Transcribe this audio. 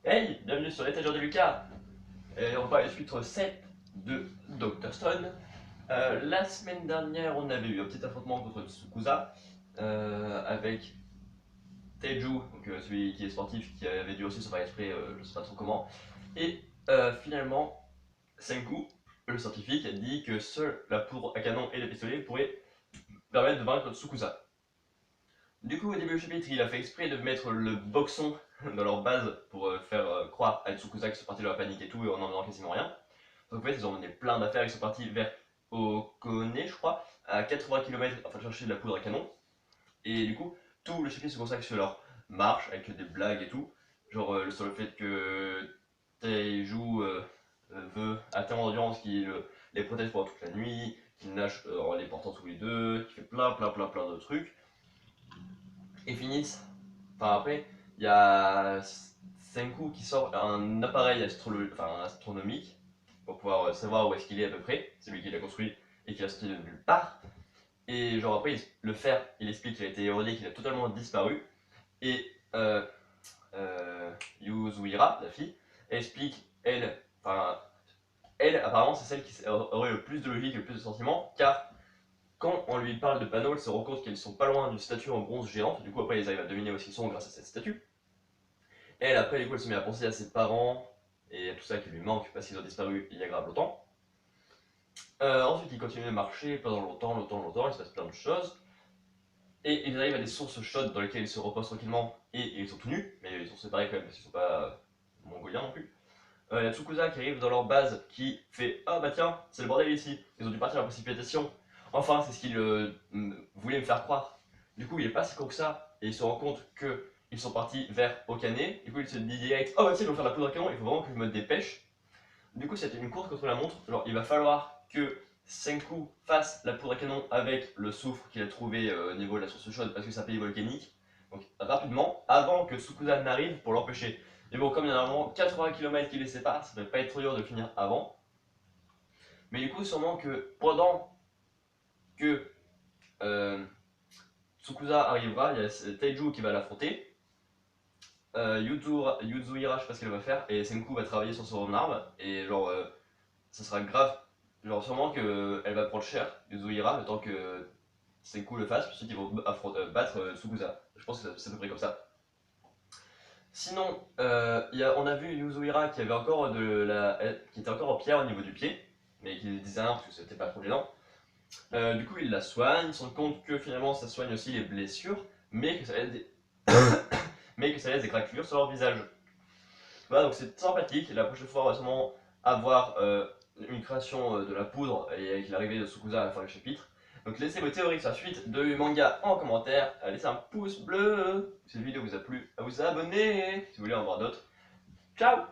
Hey, bienvenue sur l'étagère de Lucas. Et on va aller suivre 7 de Dr. Stone. La semaine dernière, on avait eu un petit affrontement contre Tsukusa avec Teiju, donc celui qui est sportif, qui avait dû aussi se faire exprès, je sais pas trop comment. Et finalement, Senku, le scientifique, a dit que seule la poudre à canon et les pistolets pourraient permettre de vaincre Tsukusa. Du coup, au début du chapitre, il a fait exprès de mettre le boxon dans leur base pour faire croire à Tsukusa qu'ils sont partis de la panique et tout, et en emmenant quasiment rien. Donc en fait, ils ont emmené plein d'affaires, ils sont partis vers Okone, je crois, à 80 km afin de chercher de la poudre à canon. Et du coup, tout le chapitre se consacre sur leur marche, avec des blagues et tout. Genre sur le fait que Taiju veut atteindre l'audience qui les protège pendant toute la nuit, qu'il nage en les portant tous les deux, qui fait plein de trucs. Et finissent. Enfin, après, il y a Senku qui sort un appareil astronomique pour pouvoir savoir où est-ce qu'il est à peu près. C'est lui qui l'a construit et qui l'a sorti de nulle part. Et genre après, le fer, il explique qu'il a été érodé, qu'il a totalement disparu. Et Yuzuhira, la fille, elle explique, elle apparemment c'est celle qui aurait le plus de logique, le plus de sentiments, car quand on lui parle de panneaux, elle se rend compte qu'elles sont pas loin d'une statue en bronze géante. Du coup, après, ils arrivent à deviner où ils sont grâce à cette statue. Elle, après, du coup, elle se met à penser à ses parents et à tout ça qui lui manque parce qu'ils ont disparu il y a grave longtemps. Ensuite, ils continuent de marcher pendant longtemps, il se passe plein de choses. Et ils arrivent à des sources chaudes dans lesquelles ils se reposent tranquillement et ils sont tout nus, mais ils sont séparés quand même parce qu'ils sont pas mongoliens non plus. Il y a Tsukusa qui arrive dans leur base qui fait ah bah tiens, c'est le bordel ici, ils ont dû partir à la précipitation. Enfin, c'est ce qu'il voulait me faire croire. Du coup, il est pas si con que ça et il se rend compte que ils sont partis vers Okane. Du coup, il se dit direct oh bah tiens, ils vont faire la poudre à canon, il faut vraiment que je me dépêche. Du coup, c'était une course contre la montre. Genre, il va falloir que Senku fasse la poudre à canon avec le soufre qu'il a trouvé au niveau de la source chaude parce que c'est un pays volcanique. Donc, rapidement, avant que Tsukusa n'arrive pour l'empêcher. Mais bon, comme il y a normalement 80 km qui les séparent, ça ne devrait pas être trop dur de finir avant. Mais du coup, sûrement que pendant que euh, Tsukusa arrivera, il y a Taiju qui va l'affronter. Yuzuhira, je sais pas ce qu'elle va faire, et Senku va travailler sur son arme, et genre, ça sera grave. Genre, sûrement qu'elle va prendre cher, Yuzuhira, le temps que Senku le fasse, puis ensuite ils vont battre Tsukusa. Je pense que c'est à peu près comme ça. Sinon, on a vu Yuzuhira qui avait encore qui était encore en pierre au niveau du pied, mais qui disait rien parce que c'était pas trop gênant. Du coup, il la soigne, il se rend compte que finalement ça soigne aussi les blessures, mais que ça laisse des craquelures sur leur visage. Voilà, donc c'est sympathique. La prochaine fois, on va sûrement avoir une création de la poudre et avec l'arrivée de Tsukusa à la fin du chapitre. Donc laissez vos théories sur la suite de manga en commentaire, laissez un pouce bleu si cette vidéo vous a plu, à vous abonner si vous voulez en voir d'autres. Ciao!